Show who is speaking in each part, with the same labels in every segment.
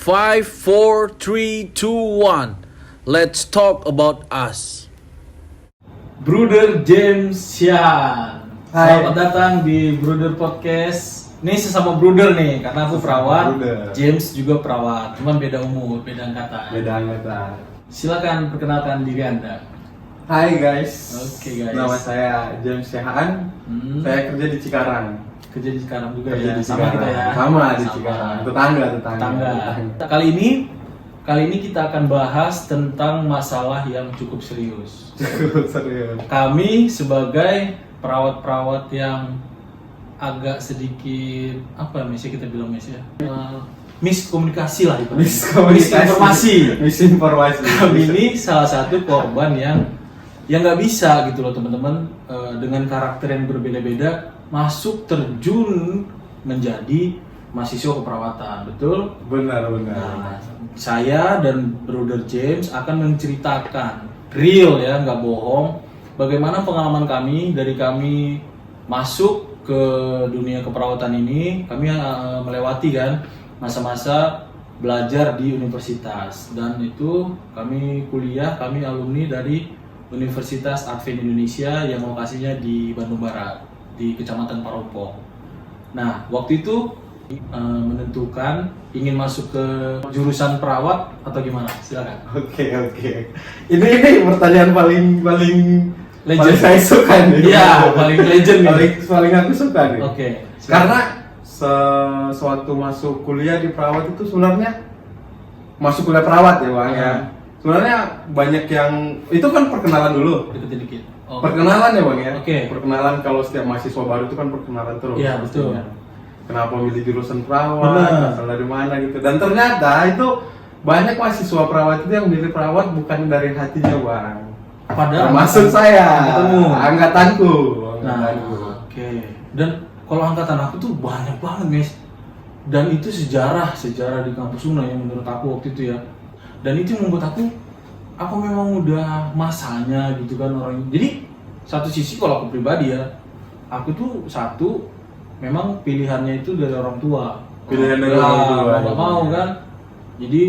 Speaker 1: 5, 4, 3, 2, 1. Let's talk about us.
Speaker 2: Bruder James Sian.
Speaker 3: Hai.
Speaker 2: Selamat datang di Bruder Podcast. Ini sesama bruder nih, karena aku perawat,
Speaker 3: bruder.
Speaker 2: James juga perawat, cuman beda umur, beda angkatan.
Speaker 3: Beda angkatan.
Speaker 2: Silakan perkenalkan diri Anda.
Speaker 3: Hai guys.
Speaker 2: Oke, guys.
Speaker 3: Nama saya James Syahaan. Saya kerja di Cikarang.
Speaker 2: Kerja di sekarang juga
Speaker 3: Kerja
Speaker 2: ya,
Speaker 3: di
Speaker 2: sama
Speaker 3: Cikarang.
Speaker 2: kita ya.
Speaker 3: Sama di Cikarang. Tetangga.
Speaker 2: Tetangga. Kali ini kita akan bahas tentang masalah yang cukup serius.
Speaker 3: Serius.
Speaker 2: Kami sebagai perawat-perawat yang agak sedikit apa ya kita bilang ya, miskomunikasi lah, misinformasi. Kami ini salah satu korban yang nggak bisa gitu loh teman-teman, dengan karakter yang berbeda-beda masuk terjun menjadi mahasiswa keperawatan, betul?
Speaker 3: Benar.
Speaker 2: Nah, saya dan Brother James akan menceritakan real ya, nggak bohong, bagaimana pengalaman kami dari kami masuk ke dunia keperawatan ini. Kami melewati kan masa-masa belajar di universitas, dan itu kami kuliah, kami alumni dari Universitas Advent Indonesia yang lokasinya di Bandung Barat, di Kecamatan Parompong. Nah, waktu itu menentukan ingin masuk ke jurusan perawat atau gimana? Silakan.
Speaker 3: Oke. Ini pertanyaan paling
Speaker 2: Legend.
Speaker 3: saya suka nih.
Speaker 2: Iya, paling legend nih.
Speaker 3: paling aku suka nih.
Speaker 2: Oke.
Speaker 3: Karena sewaktu masuk kuliah di perawat itu sebenarnya masuk kuliah perawat ya Bang ya. Sebenarnya banyak yang itu kan perkenalan dulu.
Speaker 2: Deketin dikit. Oh.
Speaker 3: Perkenalan ya Bang ya.
Speaker 2: Oke.
Speaker 3: Perkenalan kalau setiap mahasiswa baru itu kan perkenalan terus.
Speaker 2: Iya, betul.
Speaker 3: pastinya. Kenapa milih jurusan perawat?
Speaker 2: Benar.
Speaker 3: Asal dari mana gitu. Dan ternyata itu banyak mahasiswa perawat itu yang milih perawat bukan dari hatinya Bang.
Speaker 2: Padahal
Speaker 3: Termasuk saya.
Speaker 2: ketemu.
Speaker 3: Angkatanku.
Speaker 2: Nah, oke. Dan kalau angkatan aku tuh banyak banget, guys. Dan itu sejarah di kampus Una yang menurut aku waktu itu ya. Dan itu yang membuat aku memang udah masanya gitu kan orang. Jadi satu sisi kalau aku pribadi ya, aku tuh satu memang pilihannya itu dari orang tua.
Speaker 3: Pilihan dari
Speaker 2: Ya,
Speaker 3: orang tua,
Speaker 2: nggak
Speaker 3: ya.
Speaker 2: mau kan. Jadi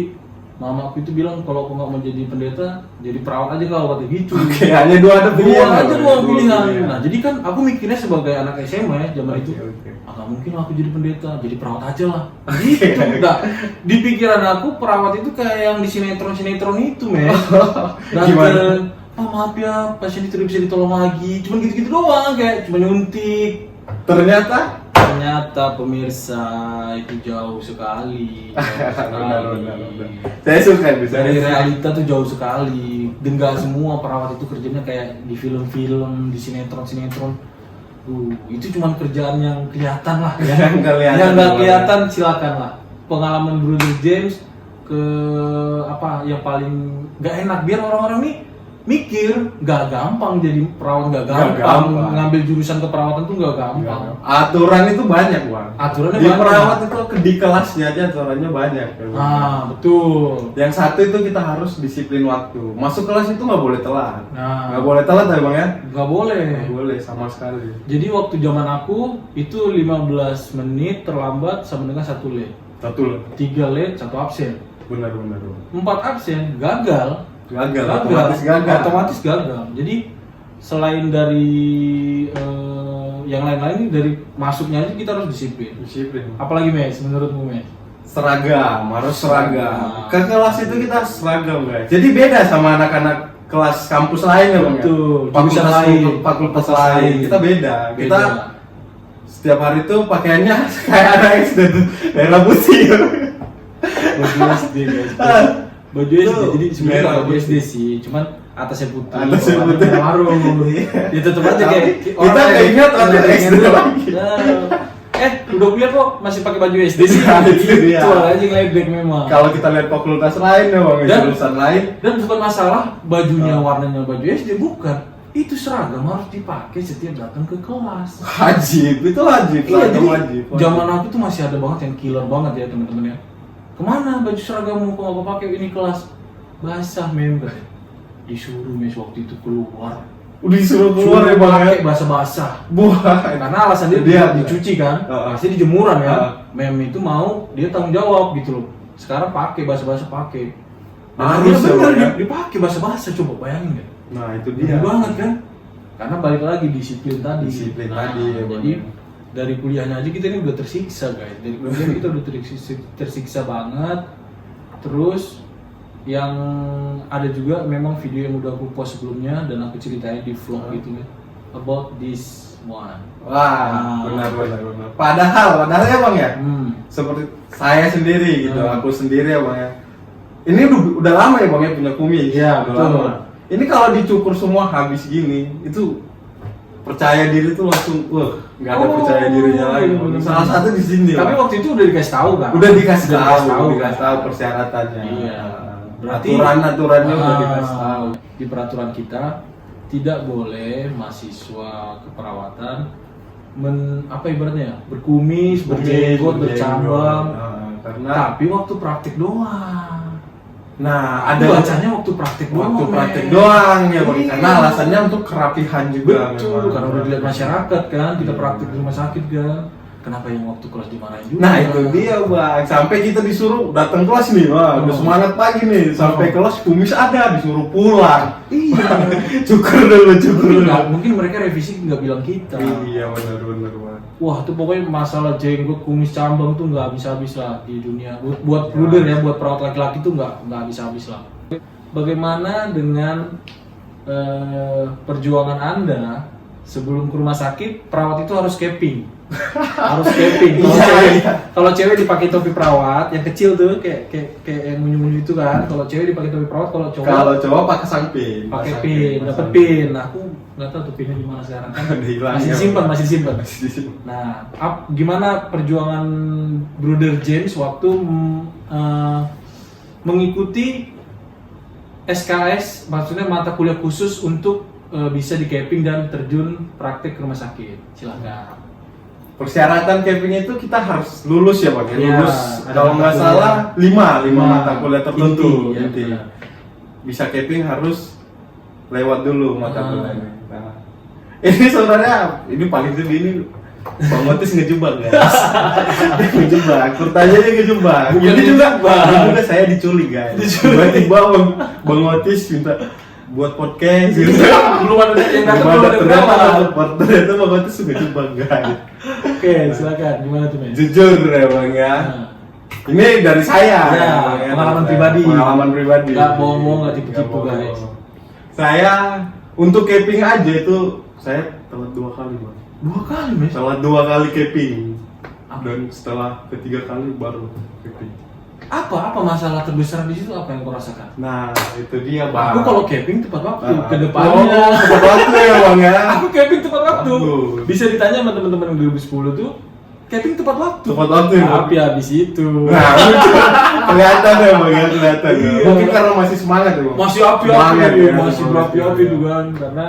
Speaker 2: mama aku itu bilang kalau aku nggak mau jadi pendeta, jadi perawat aja kalau kata gitu.
Speaker 3: Oke, hanya dua pilihan.
Speaker 2: Dua aja
Speaker 3: Bang.
Speaker 2: dua
Speaker 3: Dua
Speaker 2: pilihan. Nah, jadi kan aku mikirnya sebagai anak SMA ya zaman itu.
Speaker 3: Oke.
Speaker 2: Nggak mungkin aku jadi pendeta, jadi perawat aja lah. Gitu. Nah, di pikiran aku perawat itu kayak yang di sinetron itu, men.
Speaker 3: Gimana?
Speaker 2: Maaf ya, pasien itu bisa ditolong lagi. Cuman gitu-gitu doang, kayak cuma nyuntik. Ternyata pemirsa itu jauh sekali.
Speaker 3: Benar. Saya suka bisa.
Speaker 2: Dari realita tuh jauh sekali. Dan gak semua perawat itu kerjanya kayak di film-film, di sinetron. Itu cuma kerjaan yang kelihatan lah.
Speaker 3: Yang kelihatan.
Speaker 2: Yang nggak kelihatan silakan lah. Pengalaman Brother James ke apa yang paling nggak enak, biar orang-orang nih mikir nggak gampang jadi perawat, nggak gampang. Ngambil jurusan keperawatan tuh nggak gampang.
Speaker 3: Aturan itu banyak Bang.
Speaker 2: Aturannya
Speaker 3: Di
Speaker 2: banyak.
Speaker 3: perawat itu di kelasnya aja aturannya banyak.
Speaker 2: Betul.
Speaker 3: Yang satu itu kita harus disiplin waktu. Masuk kelas itu nggak boleh telat.
Speaker 2: Nah.
Speaker 3: Nggak boleh telat ya Bang ya?
Speaker 2: Nggak boleh.
Speaker 3: Nggak boleh sama sekali.
Speaker 2: Jadi waktu zaman aku itu 15 menit terlambat sama dengan 1 late. 3 late, 1 absen.
Speaker 3: Benar.
Speaker 2: 4 absen gagal. Otomatis gagal. Jadi selain dari yang lain-lain, dari masuknya aja kita harus disiplin. Apalagi Mes, menurutmu Mes?
Speaker 3: Seragam, harus seragam. Ke kelas itu kita seragam guys. Jadi beda sama anak-anak kelas kampus lain ya Bang ya?
Speaker 2: Betul, jurusan
Speaker 3: fakultas lain. Kita beda. Kita setiap hari tuh pakaiannya kayak anak SD tuh, daerah putih.
Speaker 2: Baju SD guys. Baju SD, jadi sebenarnya
Speaker 3: merah
Speaker 2: baju SD
Speaker 3: putih.
Speaker 2: sih, cuman atasnya putih.
Speaker 3: Atasnya
Speaker 2: bawahnya
Speaker 3: putih.
Speaker 2: baru. Ya tetap aja kayak
Speaker 3: Kita nggak ingat waktu SD lagi.
Speaker 2: Udah kuliah kok masih pakai baju SD sih.
Speaker 3: Nah, itu dia.
Speaker 2: Itu aja ngeledek memang.
Speaker 3: Kalau kita lihat fakultas lain ya Bang, jurusan lain.
Speaker 2: Dan bukan masalah bajunya warnanya baju SD, bukan. Itu seragam harus dipakai setiap datang ke kelas.
Speaker 3: Itu wajib.
Speaker 2: Iya, jadi
Speaker 3: wajib.
Speaker 2: zaman aku tuh masih ada banget yang killer banget ya teman-teman ya. Kemana baju seragammu, kok nggak pakai ini kelas? Basah member. Disuruh Mes waktu itu keluar.
Speaker 3: Udah disuruh keluar ya Bang ya.
Speaker 2: pakai basah-basah.
Speaker 3: Buah.
Speaker 2: Karena alasan dia
Speaker 3: Dia
Speaker 2: dicuci kan, pasti di jemuran ya. Mem itu mau dia tanggung jawab gitu loh. sekarang pakai bahasa pakai.
Speaker 3: Harus
Speaker 2: ya, bener,
Speaker 3: ya.
Speaker 2: dipakai bahasa coba bayangin ya.
Speaker 3: Nah itu
Speaker 2: Dia
Speaker 3: dia.
Speaker 2: banget kan? Karena balik lagi disiplin tadi.
Speaker 3: Disiplin tadi, ya,
Speaker 2: Jadi
Speaker 3: bener.
Speaker 2: dari kuliahnya aja kita ini udah tersiksa guys. Dari kuliah kita udah tersiksa banget. Terus yang ada juga memang video yang udah aku post sebelumnya dan aku ceritain di vlog gitu kan. About this one.
Speaker 3: Wah, benar. Padahal ya bang ya, seperti saya sendiri gitu, aku sendiri ya bang ya. Ini udah lama ya bang ya punya kumis.
Speaker 2: Iya,
Speaker 3: Udah
Speaker 2: betul.
Speaker 3: lama. Ini kalau dicukur semua habis gini, itu percaya diri tuh langsung, nggak ada percaya dirinya lagi.
Speaker 2: Iya, bener.
Speaker 3: Salah satu di sini.
Speaker 2: Tapi
Speaker 3: Bang.
Speaker 2: waktu itu udah dikasih tahu kan?
Speaker 3: Udah dikasih
Speaker 2: kan?
Speaker 3: tahu persyaratannya.
Speaker 2: Iya. Berarti
Speaker 3: Aturannya udah dikasih tahu.
Speaker 2: Di peraturan kita tidak boleh mahasiswa keperawatan ibaratnya berkumis, berjenggot, bercambang.
Speaker 3: Karena
Speaker 2: Tapi waktu praktik doang.
Speaker 3: nah
Speaker 2: Ada
Speaker 3: ada
Speaker 2: bacanya waktu praktik doang.
Speaker 3: waktu praktek
Speaker 2: men.
Speaker 3: doang ya bang.
Speaker 2: Iya.
Speaker 3: Karena alasannya untuk kerapihan juga.
Speaker 2: Betul,
Speaker 3: memang.
Speaker 2: karena udah dilihat masyarakat kan, kita
Speaker 3: Iya.
Speaker 2: praktik di rumah sakit kan. Kenapa yang waktu kelas dimarahin juga?
Speaker 3: Nah itu dia bang, sampai kita disuruh datang kelas nih, wah udah semangat pagi nih, sampai kelas kumis ada, disuruh pulang.
Speaker 2: Iya.
Speaker 3: Cukur dulu.
Speaker 2: Mungkin mereka revisi nggak bilang kita.
Speaker 3: Iya benar bang.
Speaker 2: Wah, tuh pokoknya masalah jenggot, kumis, cambang tuh nggak habis-habis lah di dunia. Buat bruder ya, buat perawat laki-laki tuh nggak habis-habis lah. Bagaimana dengan perjuangan Anda sebelum ke rumah sakit? Perawat itu harus capping. Harus capping. Kalau cewek dipakai topi perawat yang kecil tuh kayak yang munyu-munyu itu kan. Kalau cewek dipakai topi perawat, kalau
Speaker 3: Cowok pakai samping.
Speaker 2: pakai pin, dapat pin. Nah, aku nggak tahu tuh pinnya di mana sekarang kan.
Speaker 3: Udah hilang
Speaker 2: Masih
Speaker 3: ya,
Speaker 2: disimpan,
Speaker 3: Bang.
Speaker 2: masih disimpan. Nah, gimana perjuangan Brother James waktu mengikuti SKS, maksudnya mata kuliah khusus untuk bisa di capping dan terjun praktek ke rumah sakit? Silakan.
Speaker 3: Persyaratan capping itu kita harus lulus ya bang,
Speaker 2: Iya,
Speaker 3: lulus
Speaker 2: ada
Speaker 3: kalau nggak
Speaker 2: mata
Speaker 3: salah
Speaker 2: kuliah.
Speaker 3: 5 mata kuliah tertentu.
Speaker 2: Inti, ya,
Speaker 3: Inti.
Speaker 2: benar.
Speaker 3: Bisa capping harus lewat dulu mata
Speaker 2: Ah.
Speaker 3: kuliahnya. Nah, ini sebenarnya ini paling sedih ini Bang Otis ngejebak guys. Dia ngejebak, pertanyaannya dia ngejebak.
Speaker 2: Bukan
Speaker 3: Ini juga,
Speaker 2: ngejebak.
Speaker 3: ini juga saya diculik guys. Tiba-tiba Bang Otis minta buat podcast gitu.
Speaker 2: Belum ada yang datang, belum ada berapa.
Speaker 3: Ternyata Bang Otis ngejebak guys.
Speaker 2: Oke, silakan. Gimana tuh, Men?
Speaker 3: Jujur ya bang ya.
Speaker 2: Nah.
Speaker 3: Ini dari saya.
Speaker 2: Ya,
Speaker 3: Bang, ya.
Speaker 2: pengalaman pribadi.
Speaker 3: Pengalaman pribadi.
Speaker 2: Nggak bohong, nggak tipu-tipu,
Speaker 3: Nggak bohong.
Speaker 2: guys.
Speaker 3: Saya untuk capping aja itu saya telat 2 kali bang.
Speaker 2: 2 kali, Men.
Speaker 3: Telat 2 kali capping. Dan setelah ketiga kali baru capping.
Speaker 2: Apa masalah terbesar di situ, apa yang kau rasakan?
Speaker 3: Nah itu dia bang.
Speaker 2: Aku kalau capping tepat waktu
Speaker 3: Nah,
Speaker 2: ke depannya.
Speaker 3: tepat waktu ya bang ya.
Speaker 2: Aku capping tepat waktu.
Speaker 3: Bagus.
Speaker 2: Bisa ditanya sama teman-teman yang 2010 tuh, capping tepat waktu.
Speaker 3: Tepat waktu ya, Bang?
Speaker 2: Tapi habis itu.
Speaker 3: Nah, kelihatan ya bang ya, kelihatan. Ya.
Speaker 2: Iya.
Speaker 3: Mungkin karena masih semangat ya bang.
Speaker 2: Masih api-api,
Speaker 3: Semangat ya,
Speaker 2: masih
Speaker 3: semangat
Speaker 2: berapi-api
Speaker 3: ya.
Speaker 2: tuh kan. Karena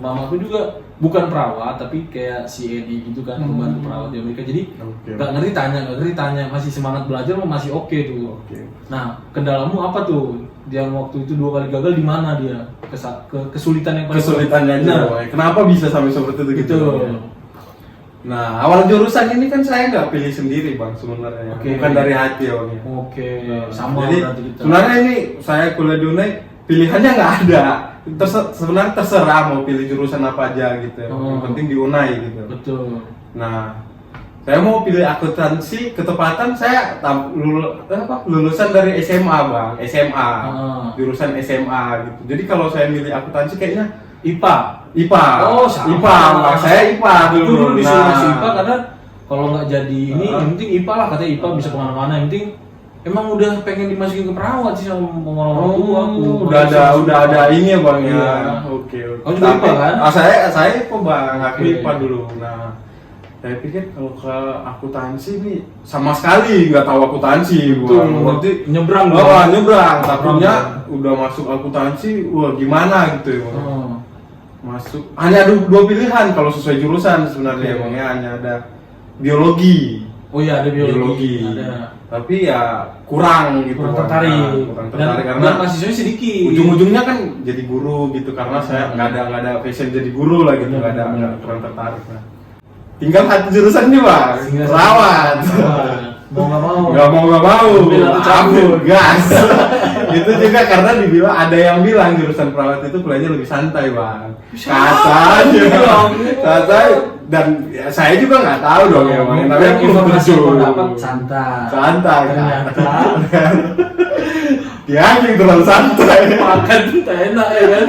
Speaker 2: mamaku juga bukan perawat, tapi kayak CNI gitu kan, pembantu perawat di Amerika. Jadi
Speaker 3: Oke.
Speaker 2: nggak ngerti tanya, masih semangat belajar, masih oke tuh.
Speaker 3: Oke.
Speaker 2: Nah, kendalamu apa tuh? Dia waktu itu 2 kali gagal, di mana dia? Kesulitan yang paling
Speaker 3: Kesulitannya aja
Speaker 2: Nah,
Speaker 3: Bang. Kenapa bisa sampai seperti itu gitu?
Speaker 2: Betul.
Speaker 3: Nah, awal jurusan ini kan saya nggak pilih sendiri bang sebenarnya,
Speaker 2: Oke.
Speaker 3: bukan dari hati ya bang. Ya.
Speaker 2: Oke,
Speaker 3: Nah,
Speaker 2: sama
Speaker 3: jadi
Speaker 2: berarti kita.
Speaker 3: sebenarnya ini saya kuliah di UNAI pilihannya nggak ada. Sebenarnya terserah mau pilih jurusan apa aja gitu. Ya. Yang penting di UNAI gitu.
Speaker 2: Betul.
Speaker 3: Nah, saya mau pilih akuntansi, ketepatan saya lulusan dari SMA bang, SMA, jurusan SMA gitu. Jadi kalau saya milih akuntansi kayaknya
Speaker 2: IPA.
Speaker 3: IPA.
Speaker 2: Oh, sama.
Speaker 3: IPA, Bang. Saya IPA
Speaker 2: Aku
Speaker 3: dulu.
Speaker 2: dulu disuruh
Speaker 3: Nah.
Speaker 2: masuk IPA karena kalau nggak jadi ini, yang penting IPA lah, katanya IPA bisa kemana-mana. Yang penting emang udah pengen dimasukin ke perawat sih sama orang tua aku.
Speaker 3: Udah ada ini ya bang ya.
Speaker 2: Iya.
Speaker 3: Oke.
Speaker 2: Kamu juga IPA kan?
Speaker 3: Saya IPA bang, aku
Speaker 2: Oke.
Speaker 3: IPA dulu. Nah, saya pikir kalau ke akuntansi ini sama sekali nggak tahu akuntansi,
Speaker 2: Betul.
Speaker 3: Bang. Berarti
Speaker 2: Nyebrang
Speaker 3: oh,
Speaker 2: dong.
Speaker 3: nyebrang. Takutnya
Speaker 2: Nyebrang.
Speaker 3: udah masuk akuntansi, wah gimana gitu ya bang.
Speaker 2: Oh.
Speaker 3: Masuk hanya ada 2 pilihan kalau sesuai jurusan sebenarnya
Speaker 2: Oke.
Speaker 3: bang ya, hanya ada biologi.
Speaker 2: Oh iya, ada biologi.
Speaker 3: Biologi.
Speaker 2: Ada.
Speaker 3: Tapi ya kurang gitu.
Speaker 2: Kurang
Speaker 3: Bang.
Speaker 2: tertarik.
Speaker 3: Nah, kurang tertarik
Speaker 2: Dan
Speaker 3: karena
Speaker 2: mahasiswanya sedikit.
Speaker 3: ujung-ujungnya kan jadi guru gitu karena saya nggak ada passion jadi guru lah gitu, nggak ada kurang tertarik. Nah. Tinggal satu jurusan nih bang,
Speaker 2: Tinggal
Speaker 3: perawat.
Speaker 2: perawat. mau nggak mau.
Speaker 3: Nggak mau.
Speaker 2: Ambil atau cabut.
Speaker 3: Gas. Itu juga karena dibilang ada yang bilang jurusan perawat itu kuliahnya lebih santai bang. Kata dan ya, saya juga nggak tahu dong ya bang. Tapi aku
Speaker 2: informasi
Speaker 3: betul.
Speaker 2: yang dapat santai.
Speaker 3: Santai.
Speaker 2: Ternyata
Speaker 3: Dia yang terlalu santai.
Speaker 2: makan tak enak ya kan.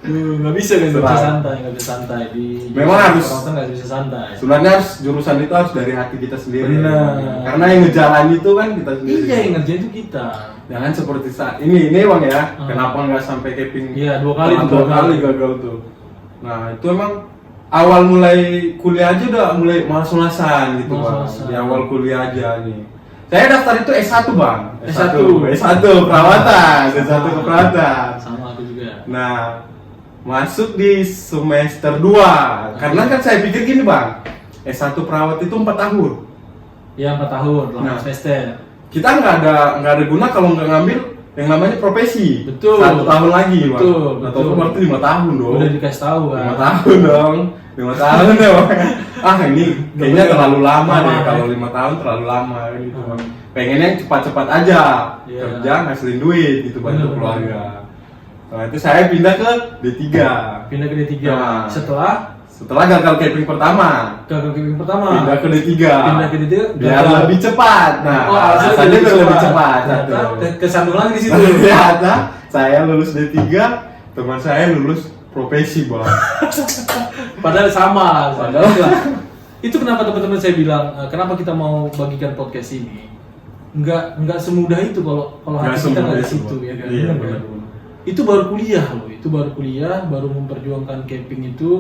Speaker 2: Nggak bisa kan, nggak bisa
Speaker 3: Serah.
Speaker 2: santai, nggak bisa santai di.
Speaker 3: Memang harus-
Speaker 2: perawatan nggak bisa santai.
Speaker 3: Sebenarnya jurusan itu harus dari hati kita sendiri.
Speaker 2: Benar.
Speaker 3: Karena yang ngejalan itu kan kita sendiri.
Speaker 2: Iya, yang ngerjain itu kita.
Speaker 3: Jangan seperti saat ini bang ya.
Speaker 2: Hmm.
Speaker 3: Kenapa nggak sampai capping?
Speaker 2: Iya, 2 kali
Speaker 3: Pernah
Speaker 2: tuh,
Speaker 3: 2 kali gagal tuh. Nah itu emang awal mulai kuliah aja udah mulai malas-malasan gitu bang.
Speaker 2: Malas-malasan.
Speaker 3: Di awal kuliah aja nih. Saya daftar itu S1 bang.
Speaker 2: S1.
Speaker 3: S1 perawatan. S1 keperawatan.
Speaker 2: Sama aku juga.
Speaker 3: Nah, masuk di semester 2. Karena kan saya pikir gini bang, S1 perawat itu 4 tahun.
Speaker 2: Ya 4 tahun, 8
Speaker 3: Nah.
Speaker 2: semester.
Speaker 3: Kita nggak ada guna kalau nggak ngambil yang namanya profesi.
Speaker 2: Betul.
Speaker 3: 1 tahun lagi bang.
Speaker 2: Betul,
Speaker 3: Atau
Speaker 2: betul.
Speaker 3: berarti 5 tahun dong.
Speaker 2: Udah dikasih tahu kan.
Speaker 3: 5 tahun dong. 5 tahun ya bang. Ah ini kayaknya
Speaker 2: Betul.
Speaker 3: terlalu lama
Speaker 2: Lama,
Speaker 3: deh. Kalau
Speaker 2: ya.
Speaker 3: 5 tahun terlalu lama gitu bang.
Speaker 2: Hmm.
Speaker 3: Pengennya cepat-cepat aja.
Speaker 2: Iya.
Speaker 3: Kerja ngasilin duit gitu bantu
Speaker 2: Bener,
Speaker 3: keluarga. Nah itu saya pindah ke D3.
Speaker 2: Pindah ke D3.
Speaker 3: Nah.
Speaker 2: Setelah
Speaker 3: gagal capping pertama,
Speaker 2: gagal capping pertama.
Speaker 3: pindah ke D3.
Speaker 2: Pindah ke D3.
Speaker 3: Biar
Speaker 2: gagal.
Speaker 3: lebih cepat. Nah,
Speaker 2: Oh, alasannya
Speaker 3: alasannya biar lebih cepat.
Speaker 2: Ternyata
Speaker 3: Satu.
Speaker 2: kesandung lagi di situ.
Speaker 3: Ternyata saya lulus D3, teman saya lulus profesi, Bang.
Speaker 2: Padahal sama.
Speaker 3: Padahal-
Speaker 2: Itu kenapa teman-teman saya bilang kenapa kita mau bagikan podcast ini. Nggak semudah itu kalau
Speaker 3: Nggak
Speaker 2: hati kita
Speaker 3: semudah
Speaker 2: nggak di
Speaker 3: itu,
Speaker 2: situ
Speaker 3: Bang.
Speaker 2: ya kan.
Speaker 3: Iya,
Speaker 2: Benar,
Speaker 3: benar,
Speaker 2: kan?
Speaker 3: benar.
Speaker 2: Itu baru kuliah loh. Itu baru kuliah, baru memperjuangkan camping itu.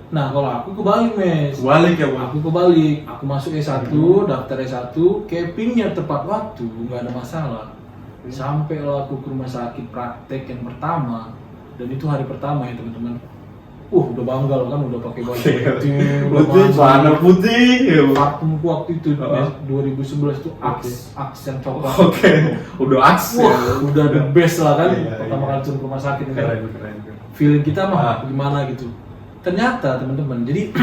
Speaker 2: Nah, kalau aku kebalik, Mes.
Speaker 3: Balik ya, Bang.
Speaker 2: Aku kebalik, aku masuk S1, daftar S1, campingnya tepat waktu, nggak ada masalah. Sampai aku ke rumah sakit praktek yang pertama, dan itu hari pertama ya teman-teman. Udah bangga loh kan, udah pakai baju putih,
Speaker 3: Putih, celana putih. Ya, Bang.
Speaker 2: parfumku waktu itu
Speaker 3: Heeh.
Speaker 2: 2011 itu Axe yang coklat.
Speaker 3: Oke, udah aks ya.
Speaker 2: Wah, udah the best lah kan,
Speaker 3: Iya,
Speaker 2: pertama
Speaker 3: iya.
Speaker 2: kali turun ke rumah sakit kan.
Speaker 3: Keren.
Speaker 2: Feeling kita mah
Speaker 3: Ah.
Speaker 2: gimana gitu. Ternyata teman-teman, jadi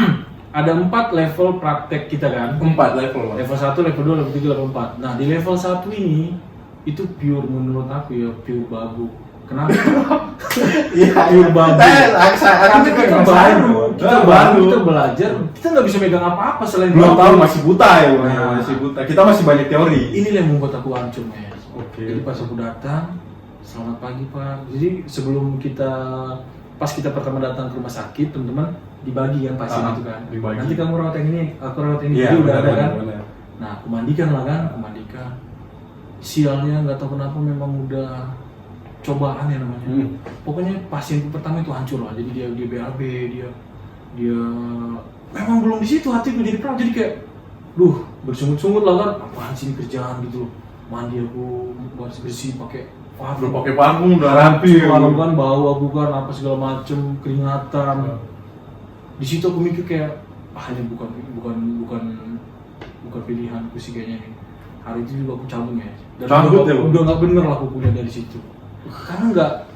Speaker 2: ada 4 level praktek kita kan.
Speaker 3: 4 level, Bang.
Speaker 2: Level 1, level 2, level 3, level 4. Nah, di level 1 ini itu pure menurut aku ya, pure babu. Kenapa?
Speaker 3: Iya,
Speaker 2: Pure babu.
Speaker 3: Saya
Speaker 2: Karena
Speaker 3: juga
Speaker 2: kita
Speaker 3: ngerasain,
Speaker 2: baru,
Speaker 3: Bang.
Speaker 2: kita baru, kita belajar, kita nggak bisa megang apa-apa selain
Speaker 3: Belum
Speaker 2: babu.
Speaker 3: tahu masih buta ya, Bang.
Speaker 2: Nah.
Speaker 3: Masih buta. Kita masih banyak teori.
Speaker 2: Inilah yang membuat aku hancur, Mas.
Speaker 3: Oke.
Speaker 2: Jadi pas aku datang, selamat pagi Pak. Jadi sebelum pas kita pertama datang ke rumah sakit, teman-teman dibagi kan pasien
Speaker 3: Ah,
Speaker 2: itu kan.
Speaker 3: dibagi.
Speaker 2: Nanti kamu rawat yang ini, aku rawat yang ini.
Speaker 3: Iya,
Speaker 2: Jadi udah
Speaker 3: benar,
Speaker 2: ada kan.
Speaker 3: benar.
Speaker 2: Nah, aku mandikan lah kan, aku mandikan. Sialnya nggak tahu kenapa memang udah cobaan ya namanya. Pokoknya pasien pertama itu hancur lah. Jadi dia BAB, dia memang belum di situ hatiku jadi perawat. Jadi kayak, bersungut-sungut lah kan. Apaan sih ini kerjaan gitu loh. Mandi aku bersih pakai
Speaker 3: Udah pakai parfum, udah rapi.
Speaker 2: malam kan bau aku kan apa segala macem keringatan. Di situ aku mikir kayak ini bukan pilihanku sih kayaknya nih. Hari itu juga aku cabut ya. Dan
Speaker 3: Cabut ya, Bang?
Speaker 2: udah nggak bener lah aku kuliah dari situ. Karena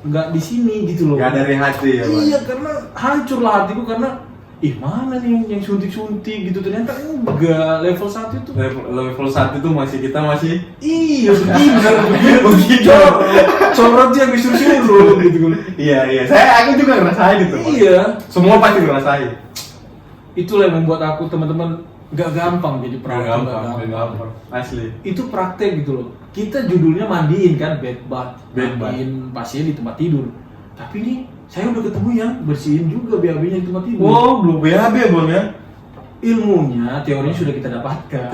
Speaker 2: nggak di sini gitu loh.
Speaker 3: Gak dari hati ya, Bang.
Speaker 2: Iya, karena hancur lah hatiku karena mana nih yang suntik-suntik gitu, ternyata enggak. Level 1 itu
Speaker 3: Level 1 itu kita masih
Speaker 2: iya begini
Speaker 3: begitu.
Speaker 2: corot dia disuruh gitu kan.
Speaker 3: Iya. Aku juga ngerasain itu, Bang.
Speaker 2: Iya,
Speaker 3: Semua pasti ngerasain.
Speaker 2: itulah yang membuat aku teman-teman nggak gampang jadi perawat.
Speaker 3: Gak gampang. Asli.
Speaker 2: Itu praktek gitu loh. Kita judulnya mandiin kan, bed bath,
Speaker 3: Bed bath.
Speaker 2: mandiin pasien di tempat tidur. Tapi nih saya udah ketemu yang bersihin juga BAB-nya di tempat tidur.
Speaker 3: Wow, belum BAB, Bang ya.
Speaker 2: Ilmunya, teorinya sudah kita dapatkan.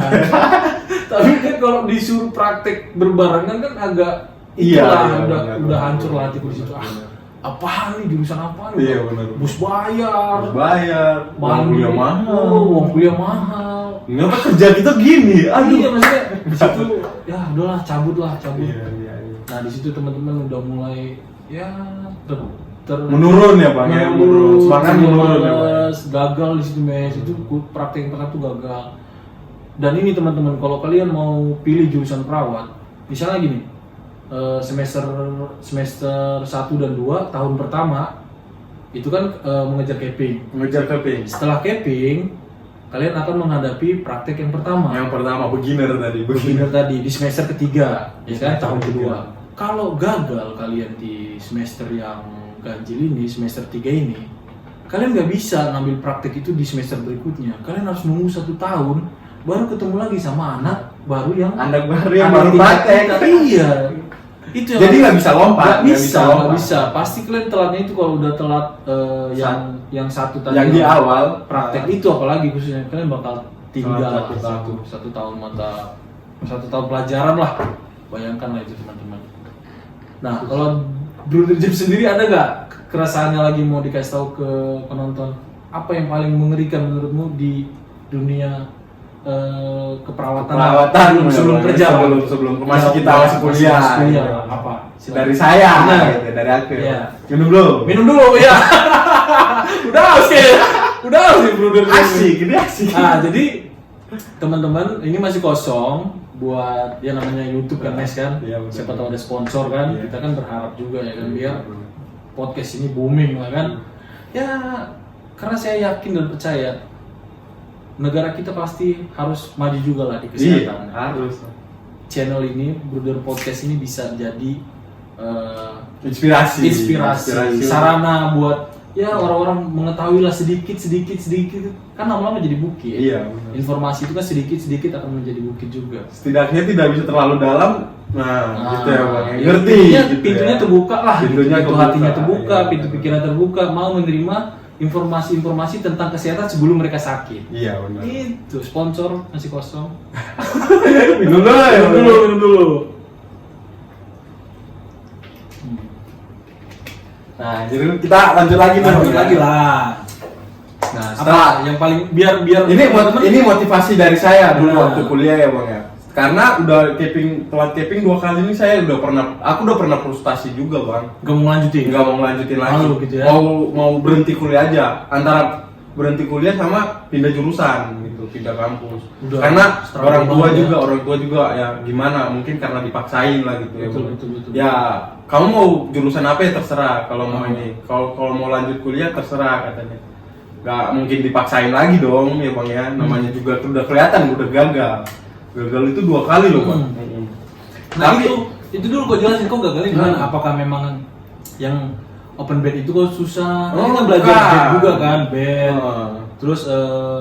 Speaker 2: Tapi kan kalau disuruh praktek berbarengan kan agak
Speaker 3: Iya,
Speaker 2: itulah,
Speaker 3: benar,
Speaker 2: udah
Speaker 3: benar,
Speaker 2: hancur lah
Speaker 3: benar,
Speaker 2: hatiku di situ.
Speaker 3: benar.
Speaker 2: Apaan nih jurusan apaan?
Speaker 3: Iya, benar.
Speaker 2: Bus bayar,
Speaker 3: Bayar, uang kuliah mahal.
Speaker 2: uang kuliah mahal.
Speaker 3: Ngapa kerja kita gini? Aduh.
Speaker 2: Iya maksudnya di situ ya udahlah cabut.
Speaker 3: Iya.
Speaker 2: Nah di situ teman-teman udah mulai ya
Speaker 3: Menurun ya, Bang ya. Menurun. Semangat menurun ya, Bang.
Speaker 2: males, gagal di situ mes. Itu praktek yang pertama tuh gagal. Dan ini teman-teman, kalau kalian mau pilih jurusan perawat, misalnya gini, semester 1 dan 2 tahun pertama itu kan mengejar capping.
Speaker 3: Ngejar capping.
Speaker 2: Setelah capping, kalian akan menghadapi praktek yang pertama.
Speaker 3: Yang pertama
Speaker 2: Beginner tadi di semester ketiga, ya kan, tahun
Speaker 3: ketiga.
Speaker 2: kedua. Kalau gagal kalian di semester yang ganjil ini, semester 3 ini, kalian nggak bisa ngambil praktek itu di semester berikutnya. Kalian harus nunggu 1 tahun baru ketemu lagi sama anak baru yang
Speaker 3: baru praktek.
Speaker 2: Iya. Itu
Speaker 3: Jadi nggak bisa lompat.
Speaker 2: Nggak bisa. Pasti kalian telatnya itu kalau udah telat yang satu tadi.
Speaker 3: Yang di awal
Speaker 2: Praktek itu apalagi khususnya kalian bakal tinggal
Speaker 3: Telat
Speaker 2: satu tahun pelajaran lah. Bayangkan lah itu teman-teman. Nah, kalau Brother James sendiri ada nggak keresahannya lagi mau dikasih tahu ke penonton? Apa yang paling mengerikan menurutmu di dunia keperawatan sebelum kerja,
Speaker 3: sebelum masih kita masih kuliah
Speaker 2: apa?
Speaker 3: Dari saya,
Speaker 2: Nah,
Speaker 3: gitu, dari aku.
Speaker 2: Iya.
Speaker 3: Minum
Speaker 2: dulu ya. Udah haus ya Brother James.
Speaker 3: Asik.
Speaker 2: Nah, jadi teman-teman ini masih kosong buat ya namanya YouTube kan Nes kan.
Speaker 3: Iya, betul.
Speaker 2: Siapa tahu ada sponsor kan.
Speaker 3: Iya.
Speaker 2: Kita kan berharap juga ya kan biar podcast ini booming lah kan. Ya karena saya yakin dan percaya negara kita pasti harus maju juga lah di kesehatan.
Speaker 3: Harus.
Speaker 2: Channel ini, Brother Podcast ini bisa jadi
Speaker 3: Inspirasi.
Speaker 2: sarana buat ya orang-orang mengetahui lah sedikit kan lama-lama jadi bukit.
Speaker 3: Iya, benar.
Speaker 2: Informasi itu kan sedikit akan menjadi bukit juga.
Speaker 3: Setidaknya tidak bisa terlalu dalam. Gitu ya Bang. Ngerti gitu
Speaker 2: pintunya
Speaker 3: ya.
Speaker 2: terbuka lah.
Speaker 3: Pintunya
Speaker 2: pintu
Speaker 3: terbuka,
Speaker 2: hatinya terbuka,
Speaker 3: iya.
Speaker 2: pintu pikiran terbuka, mau menerima informasi-informasi tentang kesehatan sebelum mereka sakit.
Speaker 3: Iya, benar.
Speaker 2: Itu sponsor masih kosong.
Speaker 3: Minum dulu. Nah, jadi kita lanjut lagi
Speaker 2: lah.
Speaker 3: Nah,
Speaker 2: Apa yang paling biar
Speaker 3: ini motivasi dari saya dulu
Speaker 2: Nah.
Speaker 3: waktu kuliah ya Bang ya. Karena udah telat caping 2 kali ini aku udah pernah frustasi juga Bang.
Speaker 2: gak mau lanjutin.
Speaker 3: Nggak mau ngelanjutin lagi.
Speaker 2: Malu gitu ya?
Speaker 3: Mau berhenti kuliah aja. Antara berhenti kuliah sama pindah jurusan gitu, pindah kampus.
Speaker 2: Udah,
Speaker 3: Karena orang tua
Speaker 2: banget
Speaker 3: juga ya gimana? Mungkin karena dipaksain lah gitu ya. Bang.
Speaker 2: Betul.
Speaker 3: Ya, kamu mau jurusan apa ya terserah. Kalau mau ini, kalau mau lanjut kuliah terserah katanya. Nggak mungkin dipaksain lagi dong ya Bang ya. Namanya juga udah kelihatan udah gagal. Gagal itu 2 kali loh Bang.
Speaker 2: Nah
Speaker 3: Tapi
Speaker 2: itu dulu kok jelasin kok gagalnya gimana? Apakah memang yang open bed itu kok susah? Kita belajar
Speaker 3: bukan.
Speaker 2: bed juga kan, bed.
Speaker 3: Oh.
Speaker 2: Terus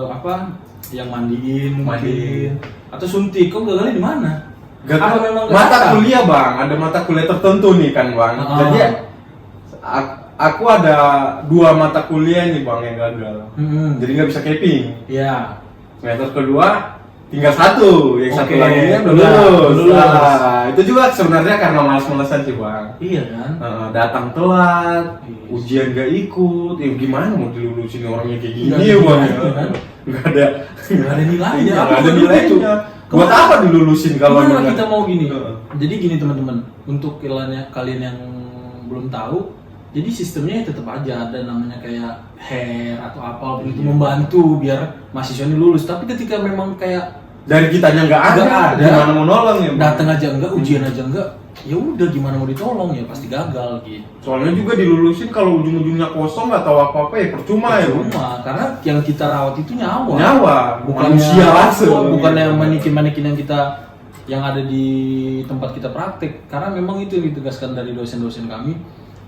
Speaker 2: apa? Yang mandiin mungkin atau suntik kok gagalnya di mana? Apa memang nggak
Speaker 3: mata
Speaker 2: suka?
Speaker 3: kuliah Bang, ada mata kuliah tertentu nih kan Bang. Jadi aku ada 2 mata kuliah nih Bang yang gagal. Jadi nggak bisa caping.
Speaker 2: Iya.
Speaker 3: Semester kedua tinggal 1, yang satu
Speaker 2: Oke,
Speaker 3: lagi udah lulus. Nah, itu juga sebenarnya karena malas-malasan sih Bang.
Speaker 2: Iya kan?
Speaker 3: Datang telat,
Speaker 2: Yes.
Speaker 3: ujian gak ikut, ya gimana mau dilulusin orangnya kayak gini
Speaker 2: Nggak
Speaker 3: ya
Speaker 2: ada
Speaker 3: Bang?
Speaker 2: nilainya, kan?
Speaker 3: Nggak ada
Speaker 2: nilainya.
Speaker 3: nggak ada
Speaker 2: Apa
Speaker 3: nilainya. Buat apa dilulusin kalau
Speaker 2: Gimana
Speaker 3: nggak-
Speaker 2: kita mau gini?
Speaker 3: Heeh.
Speaker 2: Jadi gini teman-teman, untuk kalian yang belum tahu, jadi sistemnya tetap aja ada namanya kayak hair atau apa untuk membantu biar mahasiswa ini lulus. Tapi ketika memang kayak
Speaker 3: dari kitanya nggak ada, gimana mau nolong ya Bang?
Speaker 2: datang aja enggak, ujian aja enggak, ya udah gimana mau ditolong ya pasti gagal gitu.
Speaker 3: Soalnya juga dilulusin kalau ujung-ujungnya kosong nggak tahu apa-apa ya percuma ya Bang.
Speaker 2: Cuma karena yang kita rawat itu nyawa.
Speaker 3: Bukan manusia langsung.
Speaker 2: Bukannya manekin-manekin yang ada di tempat kita praktek. Karena memang itu yang ditegaskan dari dosen-dosen kami,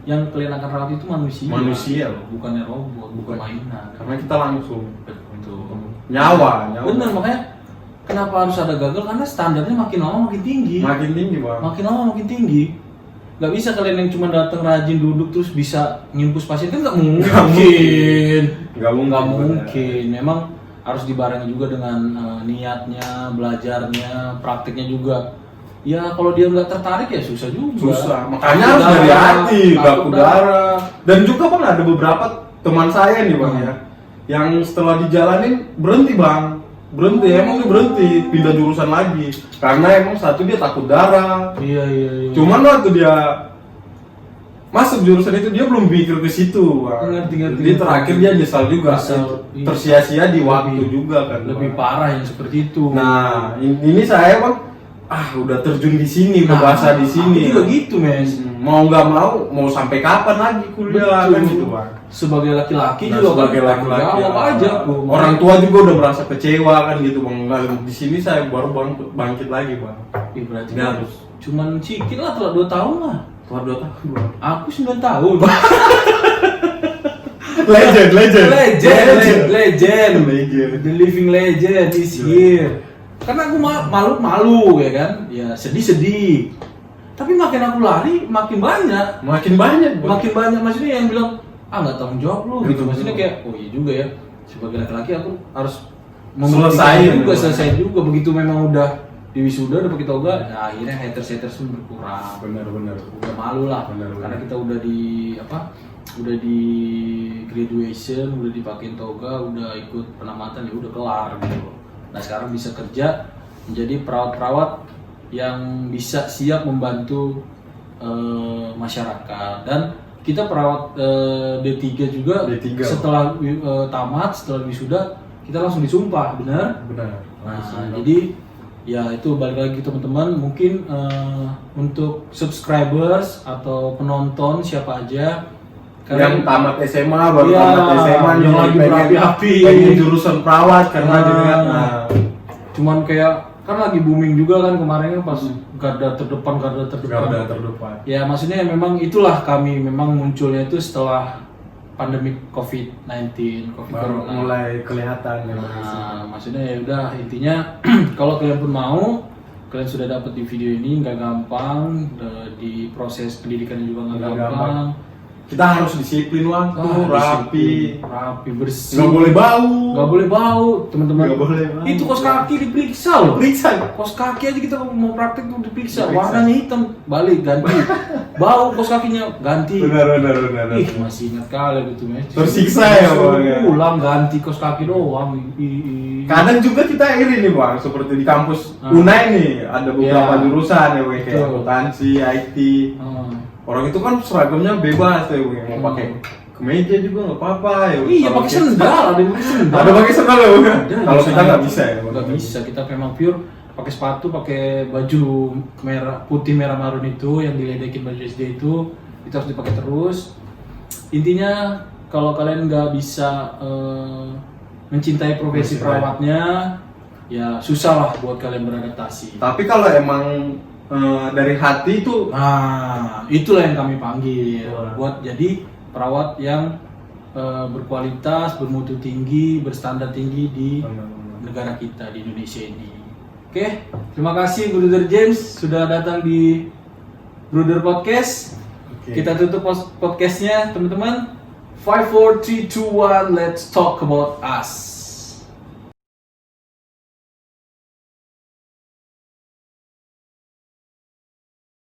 Speaker 2: yang kalian akan rawat itu manusia.
Speaker 3: Manusia loh.
Speaker 2: Bukannya robot, bukan mainan.
Speaker 3: Karena kita langsung
Speaker 2: Betul.
Speaker 3: nyawa.
Speaker 2: Bener, makanya kenapa harus ada gagal? Karena standarnya makin lama makin tinggi.
Speaker 3: Makin tinggi Bang.
Speaker 2: Makin lama makin tinggi. Gak bisa kalian yang cuma datang rajin duduk terus bisa ngimpus pasien kan nggak mungkin.
Speaker 3: Nggak
Speaker 2: mungkin. Memang harus dibarengi juga dengan niatnya, belajarnya, prakteknya juga. Ya kalau dia nggak tertarik ya susah juga.
Speaker 3: Susah. Makanya harus dari hati, baku darah. Dan juga Bang ada beberapa teman saya nih Bang ya, yang setelah dijalanin berhenti Bang. Emang dia berhenti, pindah jurusan lagi. Karena emang satu dia takut darah.
Speaker 2: Iya.
Speaker 3: Cuman waktu dia masuk jurusan itu dia belum pikir ke situ, Bang.
Speaker 2: Ngerti.
Speaker 3: Jadi terakhir dia nyesal juga.
Speaker 2: Iya.
Speaker 3: Tersia-sia di waktu juga kan.
Speaker 2: Lebih
Speaker 3: Bang.
Speaker 2: parah yang seperti itu.
Speaker 3: Nah, ini saya Bang udah terjun di sini, udah bahasa di sini.
Speaker 2: Aku juga gitu, Mes.
Speaker 3: Mau nggak mau sampai kapan lagi kuliah kan gitu bang.
Speaker 2: Sebagai laki-laki
Speaker 3: Nah,
Speaker 2: juga
Speaker 3: sebagai
Speaker 2: kan,
Speaker 3: laki-laki
Speaker 2: jawab aja aku.
Speaker 3: orang tua juga udah merasa kecewa kan gitu bang. Nah, di sini saya baru bangkit lagi bang.
Speaker 2: Ih, berarti
Speaker 3: Nah,
Speaker 2: harus cuman sedikit lah, telat 2 tahun lah.
Speaker 3: Telah 2 tahun bang.
Speaker 2: Aku 9 tahun.
Speaker 3: Legend.
Speaker 2: Legend. The living legend is here. Karena aku malu ya kan, ya sedih. Tapi makin aku lari, makin banyak.
Speaker 3: Makin banyak bang.
Speaker 2: Makin banyak maksudnya yang bilang, nggak tanggung jawab lu gitu.
Speaker 3: Betul.
Speaker 2: Maksudnya kayak, oh iya juga ya. Sebagai laki-laki aku harus selesai juga. Begitu memang udah di wisuda, udah pakai toga, nah akhirnya haters pun berkurang.
Speaker 3: Benar.
Speaker 2: Udah malu lah.
Speaker 3: Benar.
Speaker 2: Karena kita udah di graduation, udah dipakein toga, udah ikut penamatan, ya udah kelar gitu. Nah sekarang bisa kerja menjadi perawat-perawat yang bisa siap membantu masyarakat. Dan kita perawat D3 juga.
Speaker 3: D3.
Speaker 2: Setelah tamat, setelah wisuda, kita langsung disumpah, benar? Nah, jadi ya itu balik lagi teman-teman, mungkin untuk subscribers atau penonton siapa aja
Speaker 3: yang tamat SMA baru
Speaker 2: Iya,
Speaker 3: tamat SMA
Speaker 2: yang lagi berapi-api.
Speaker 3: pengen jurusan perawat karena dilihat
Speaker 2: cuman kayak kan lagi booming juga kan kemarin kan pas garda terdepan.
Speaker 3: garda terdepan.
Speaker 2: Ya maksudnya memang itulah kami memang munculnya itu setelah pandemi COVID-19,
Speaker 3: Baru
Speaker 2: Corona.
Speaker 3: mulai kelihatan ya.
Speaker 2: Nah, maksudnya ya udah intinya kalau kalian pun mau, kalian sudah dapat di video ini, nggak gampang, di proses pendidikannya juga nggak
Speaker 3: Nggak
Speaker 2: gampang.
Speaker 3: Kita harus disiplin waktu, rapi,
Speaker 2: bersih.
Speaker 3: nggak boleh bau,
Speaker 2: teman-teman.
Speaker 3: Nggak boleh bau.
Speaker 2: Itu kos kaki diperiksa loh.
Speaker 3: Periksa.
Speaker 2: Kos kaki aja kita mau praktek tuh diperiksa. Warnanya hitam, balik ganti. Bau kos kakinya ganti.
Speaker 3: Benar.
Speaker 2: Ih, masih ingat kali gitu, Mes.
Speaker 3: Tersiksa ya, Bang, ya.
Speaker 2: Pulang ganti kos kaki doang.
Speaker 3: Kadang juga kita iri nih bang, seperti di kampus Unai nih ada beberapa
Speaker 2: Iya.
Speaker 3: jurusan ya, kayak
Speaker 2: Betul.
Speaker 3: akuntansi, IT.
Speaker 2: Hmm.
Speaker 3: Orang itu kan seragamnya bebas ya, mau pakai kemeja juga nggak apa-apa ya.
Speaker 2: Iya,
Speaker 3: Kalau
Speaker 2: pakai
Speaker 3: kita-
Speaker 2: sendal, ada yang pakai sendal.
Speaker 3: Ada pakai sendal ya, Bang?
Speaker 2: Ada,
Speaker 3: Kalau kita nggak bisa ya.
Speaker 2: Nggak bisa, kita memang pure pakai sepatu, pakai baju putih merah marun itu yang diledekin baju SD itu harus dipakai terus. Intinya kalau kalian nggak bisa mencintai profesi perawatnya, ya susah lah buat kalian beradaptasi.
Speaker 3: Tapi kalau emang dari hati itu
Speaker 2: Nah, itulah yang kami panggil
Speaker 3: Wah.
Speaker 2: buat jadi perawat yang berkualitas, bermutu tinggi, berstandar tinggi di negara kita, di Indonesia ini. Oke, terima kasih Brother James sudah datang di Brother Podcast.
Speaker 3: Oke.
Speaker 2: Kita tutup podcastnya teman-teman. 5, 4, 3, 2, 1, let's talk about us.